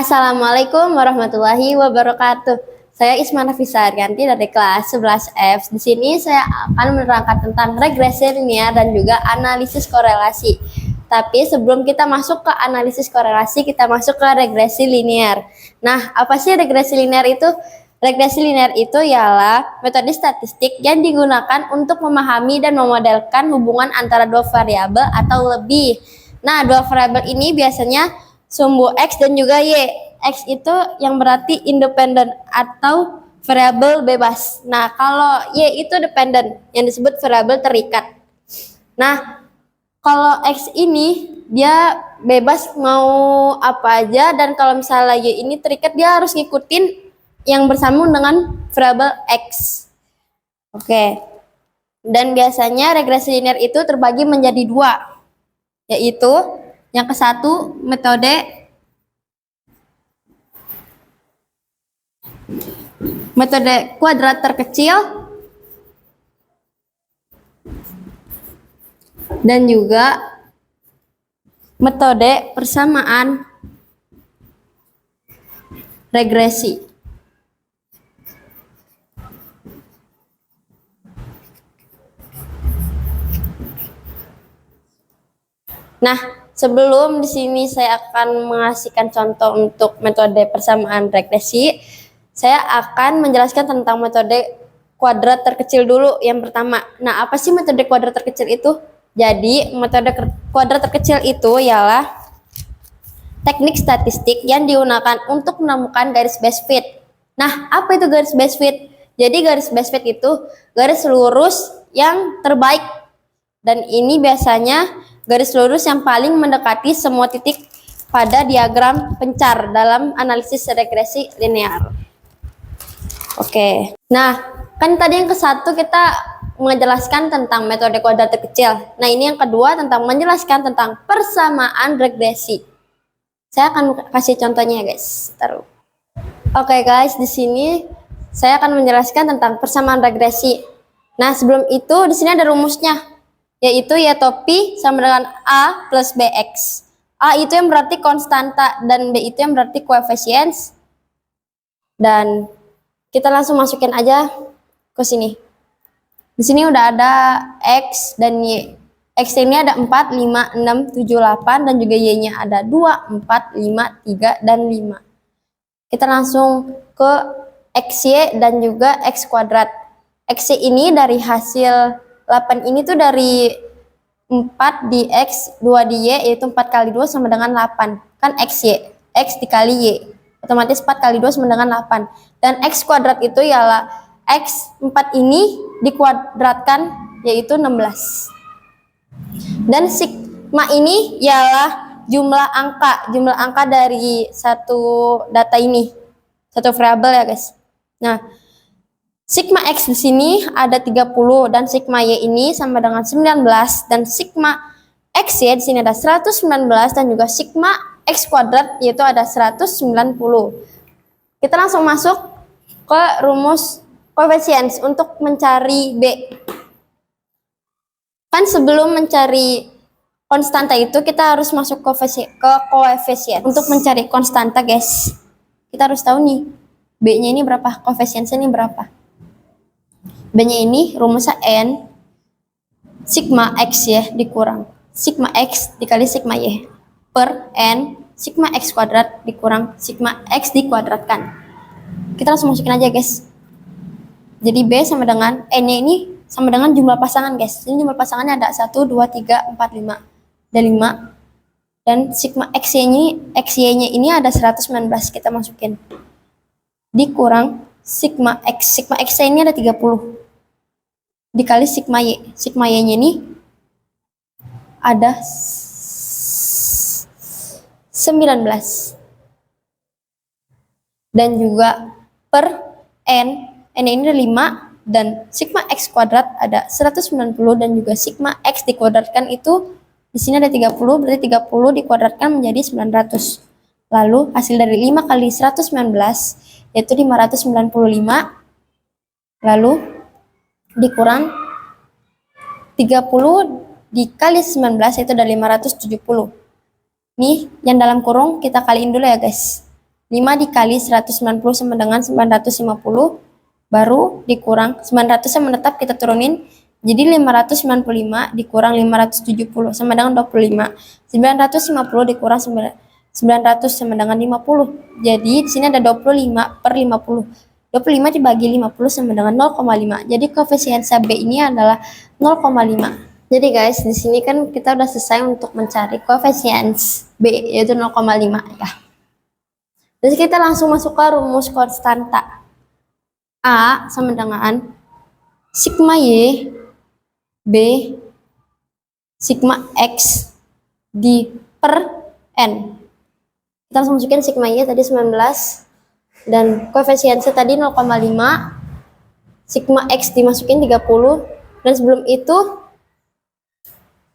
Assalamualaikum warahmatullahi wabarakatuh. Saya Isma Nafisa Arianti dari kelas 11F. Di sini saya akan menerangkan tentang regresi linear dan juga analisis korelasi. Tapi sebelum kita masuk ke analisis korelasi, kita masuk ke regresi linear. Nah, apa sih regresi linear itu? Regresi linear itu ialah metode statistik yang digunakan untuk memahami dan memodelkan hubungan antara dua variabel atau lebih. Nah, dua variabel ini biasanya sumbu X dan juga Y. X itu yang berarti independen atau variabel bebas. Nah, kalau Y itu dependen, yang disebut variabel terikat. Nah, kalau X ini dia bebas mau apa aja, dan kalau misalnya Y ini terikat, dia harus ngikutin yang bersambung dengan variabel X. Oke. Dan biasanya regresi linear itu terbagi menjadi dua, yaitu yang ke satu metode kuadrat terkecil dan juga metode persamaan regresi. Nah, sebelum di sini saya akan mengasihkan contoh untuk metode persamaan regresi, saya akan menjelaskan tentang metode kuadrat terkecil dulu yang pertama. Nah, apa sih metode kuadrat terkecil itu? Jadi, metode kuadrat terkecil itu ialah teknik statistik yang digunakan untuk menemukan garis base fit. Nah, apa itu garis base fit? Jadi, garis base fit itu garis lurus yang terbaik. Dan ini biasanya garis lurus yang paling mendekati semua titik pada diagram pencar dalam analisis regresi linear. Oke, nah kan tadi yang ke satu kita menjelaskan tentang metode kuadrat terkecil. Nah, ini yang kedua tentang menjelaskan tentang persamaan regresi. Saya akan kasih contohnya, guys. Taruh. Oke, guys, di sini saya akan menjelaskan tentang persamaan regresi. Nah, sebelum itu di sini ada rumusnya, yaitu Y topi sama dengan A plus BX. A itu yang berarti konstanta dan B itu yang berarti koefisien. Dan kita langsung masukin aja ke sini. Di sini udah ada X dan Y. X ini ada 4, 5, 6, 7, 8 dan juga Y-nya ada 2, 4, 5, 3 dan 5. Kita langsung ke XY dan juga X kuadrat. XY ini dari hasil 8 ini tuh dari 4 di X, 2 di Y, yaitu 4 kali 2 sama dengan 8. Kan XY, X dikali Y. Otomatis 4 kali 2 sama dengan 8. Dan X kuadrat itu ialah X 4 ini dikuadratkan, yaitu 16. Dan sigma ini ialah jumlah angka dari satu data ini. Satu variabel ya, guys. Nah, sigma X di sini ada 30 dan sigma Y ini sama dengan 19 dan sigma XY di sini ada 119 dan juga sigma X kuadrat yaitu ada 190. Kita langsung masuk ke rumus koefisien untuk mencari B. Kan sebelum mencari konstanta itu kita harus masuk ke koefisien. Untuk mencari konstanta, guys, kita harus tahu nih B-nya ini berapa, koefisiennya ini berapa. B-nya ini rumusnya N sigma X ya dikurang sigma X dikali sigma Y per N sigma X kuadrat dikurang sigma X dikuadratkan. Kita langsung masukin aja, guys. Jadi B sama dengan N-nya ini sama dengan jumlah pasangan, guys. Ini jumlah pasangannya ada 1, 2, 3, 4, 5. Ada 5. Dan sigma XY-nya ini ada 119, kita masukin. Dikurang sigma X. Sigma X ini ada 30. Dikali sigma Y. Sigma Y-nya ini ada 19. Dan juga per N ini ada 5. Dan sigma X kuadrat ada 190 dan juga sigma X dikuadratkan itu di sini ada 30, berarti 30 dikuadratkan menjadi 900. Lalu hasil dari 5 kali 119 yaitu 595. Lalu dikurang 30 dikali 19 yaitu dari 570. Nih yang dalam kurung kita kaliin dulu ya, guys. 5 dikali 190 sama dengan 950, baru dikurang 900 yang menetap kita turunin, jadi 595 dikurang 570 sama dengan 25. 950 dikurang 900 sama dengan 50. Jadi di sini ada 25 per 50. 25 dibagi 50 sama dengan 0,5. Jadi koefisiensi B ini adalah 0,5. Jadi guys, di sini kan kita udah selesai untuk mencari koefisiensi B yaitu 0,5 ya. Terus kita langsung masuk ke rumus konstanta. A sama dengan sigma Y B sigma X di per N. Kita langsung masukin sigma Y tadi 19 dan koefisiensi tadi 0,5, sigma X dimasukin 30, dan sebelum itu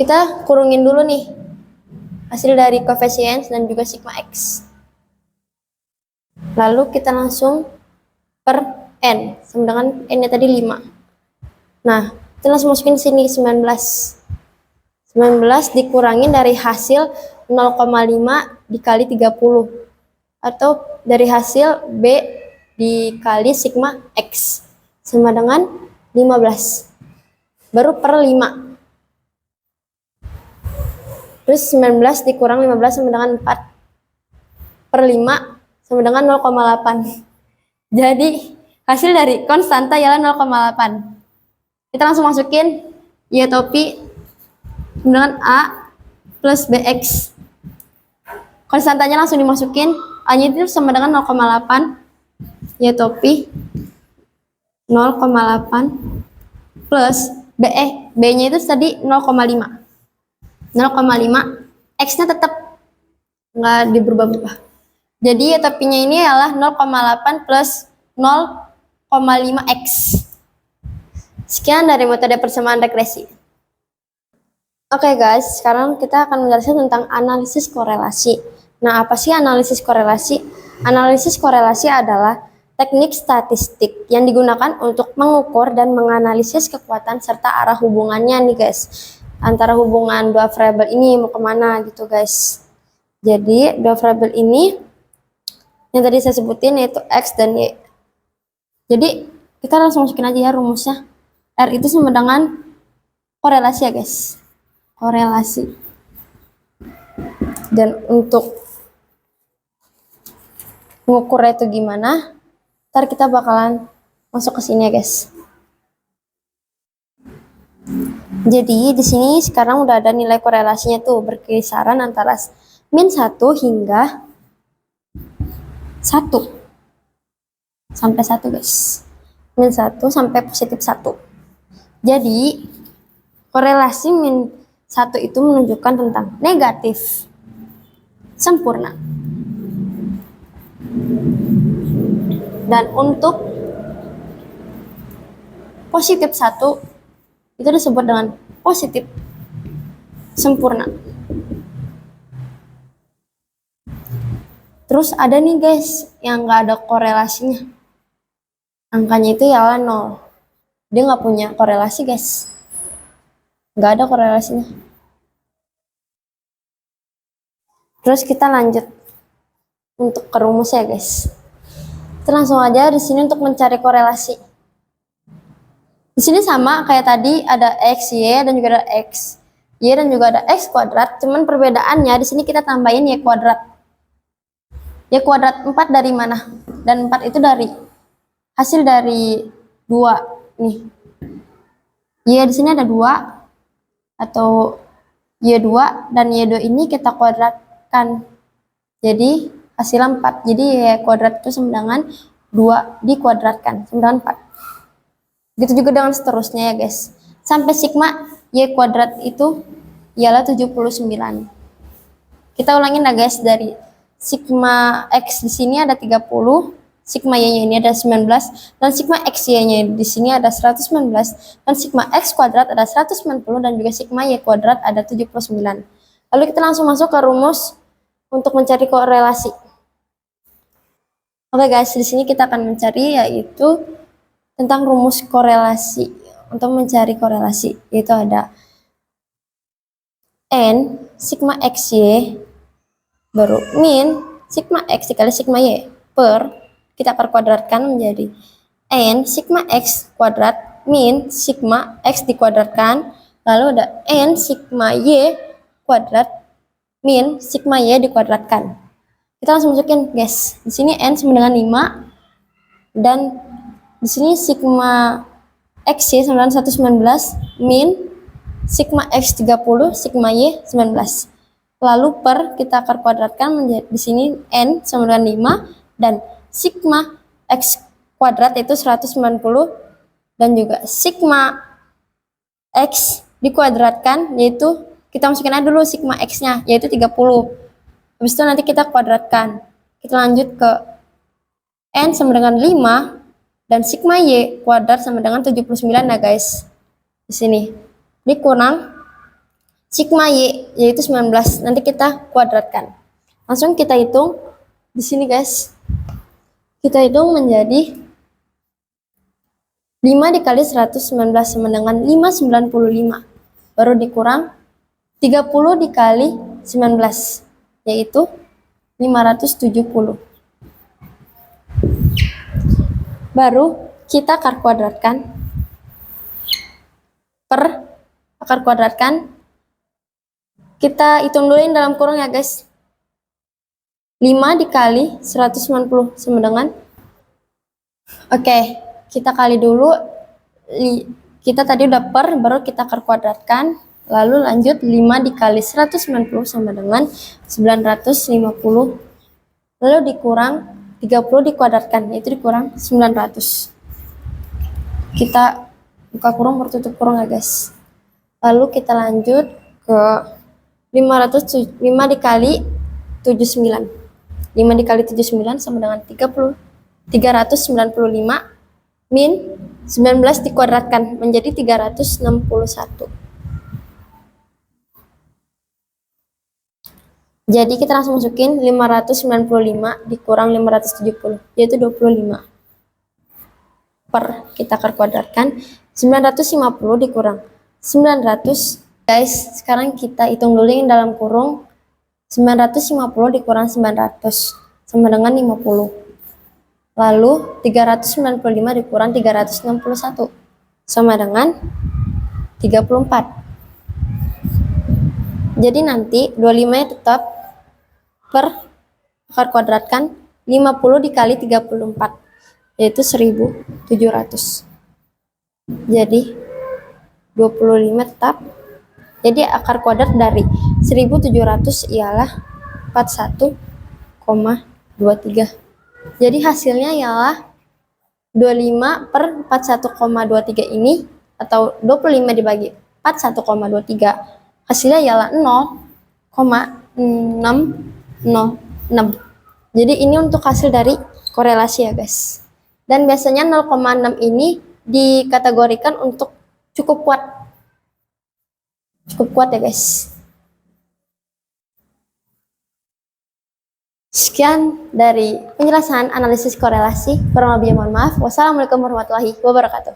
kita kurungin dulu nih hasil dari koefisiensi dan juga sigma X. Lalu kita langsung per N, sama dengan N-nya tadi 5. Nah, kita langsung masukin sini 19. 19 dikurangin dari hasil 0,5 dikali 30. Atau dari hasil B dikali sigma X. Sama dengan 15. Baru per 5. Terus 19 dikurang 15 sama dengan 4. Per 5 sama dengan 0,8. Jadi hasil dari konstanta ialah 0,8. Kita langsung masukin Y topi dengan A plus BX. Konstantanya langsung dimasukin, A-nya itu sama dengan 0,8, Y topi 0,8 plus B-nya itu tadi 0,5. 0,5, X-nya tetap nggak diberubah-ubah. Jadi Y topinya ini adalah 0,8 plus 0,5X. Sekian dari metode persamaan regresi. Oke guys, sekarang kita akan menjelaskan tentang analisis korelasi. Nah, apa sih analisis korelasi? Analisis korelasi adalah teknik statistik yang digunakan untuk mengukur dan menganalisis kekuatan serta arah hubungannya nih guys. Antara hubungan dua variabel ini mau kemana gitu guys. Jadi dua variabel ini yang tadi saya sebutin yaitu X dan Y. Jadi kita langsung masukin aja ya rumusnya. R itu sama dengan korelasi ya guys. Korelasi. Dan untuk mengukurnya itu gimana? Ntar kita bakalan masuk ke sini ya guys. Jadi di sini sekarang udah ada nilai korelasinya tuh berkisaran antara min 1 hingga 1 sampai 1 guys. Min 1 sampai positif 1. Jadi korelasi min 1 itu menunjukkan tentang negatif sempurna. Dan untuk positif 1 itu disebut dengan positif sempurna. Terus ada nih guys yang nggak ada korelasinya. Angkanya itu ialah 0. Dia nggak punya korelasi guys. Nggak ada korelasinya. Terus kita lanjut untuk ke rumus ya guys. Kita langsung aja di sini untuk mencari korelasi. Di sini sama kayak tadi ada X, Y, dan juga ada X. Y dan juga ada X kuadrat, cuman perbedaannya di sini kita tambahin Y kuadrat. Y kuadrat 4 dari mana? Dan 4 itu dari hasil dari 2 nih. Y di sini ada 2 atau Y2 dan Y2 ini kita kuadratkan. Jadi hasil 4. Jadi Y kuadrat itu sama dengan 2 dikuadratkan sama dengan 4. Gitu juga dengan seterusnya ya guys. Sampai sigma Y kuadrat itu ialah 79. Kita ulangin ya guys, dari sigma X di sini ada 30, sigma Y-nya ini ada 19, dan sigma X Y-nya di sini ada 119, dan sigma X kuadrat ada 190, dan juga sigma Y kuadrat ada 79. Lalu kita langsung masuk ke rumus untuk mencari korelasi. Oke guys, di sini kita akan mencari yaitu tentang rumus korelasi. Untuk mencari korelasi yaitu ada N sigma XY baru min sigma X dikali sigma Y per, kita perkuadratkan menjadi N sigma X kuadrat min sigma X dikuadratkan, lalu ada N sigma Y kuadrat min sigma Y dikuadratkan. Kita langsung masukin guys, di sini N sama dengan 5 dan di sini sigma X Y sama dengan 119 min sigma X 30 sigma Y 19. Lalu per, kita akan kuadratkan menjadi di sini N sama dengan 5 dan sigma X kuadrat itu 190 dan juga sigma X dikuadratkan, yaitu kita masukin aja dulu sigma X nya yaitu 30. Habis itu nanti kita kuadratkan. Kita lanjut ke N sama dengan 5 dan sigma Y kuadrat sama dengan 79 ya guys. Di sini dikurang sigma Y yaitu 19, nanti kita kuadratkan. Langsung kita hitung di sini guys. Kita hitung menjadi 5 dikali 119 sama dengan 595. Baru dikurang 30 dikali 19 yaitu 570. Baru kita akar kuadratkan per akar kuadratkan. Kita hitung dulu yang dalam kurung ya guys. 5 dikali 190 sama dengan, oke, kita kali dulu, kita tadi udah per, baru kita akar kuadratkan, lalu lanjut 5 dikali 190 sama dengan 950, lalu dikurang 30 dikuadratkan, yaitu dikurang 900. Kita buka kurung, bertutup kurung ya guys. Lalu kita lanjut ke 5 dikali 79. 5 dikali 79 sama dengan 395 min 19 dikuadratkan menjadi 361. Jadi kita langsung masukin 595 dikurang 570 yaitu 25 per, kita akar kuadratkan 950 dikurang 900. Guys, sekarang kita hitung dulu yang dalam kurung. 950 dikurang 900 sama dengan 50. Lalu 395 dikurang 361 sama dengan 34. Jadi nanti 25 nya tetap per, akar kuadratkan 50 dikali 34 yaitu 1700. Jadi 25 tetap. Jadi akar kuadrat dari 1700 ialah 41,23. Jadi hasilnya ialah 25 per 41,23 ini, atau 25 dibagi 41,23, hasilnya ialah 0,606. Jadi ini untuk hasil dari korelasi ya guys. Dan biasanya 0,6 ini dikategorikan untuk cukup kuat. Cukup kuat ya guys. Sekian dari penjelasan analisis korelasi. Kurang lebihnya mohon maaf. Wassalamualaikum warahmatullahi wabarakatuh.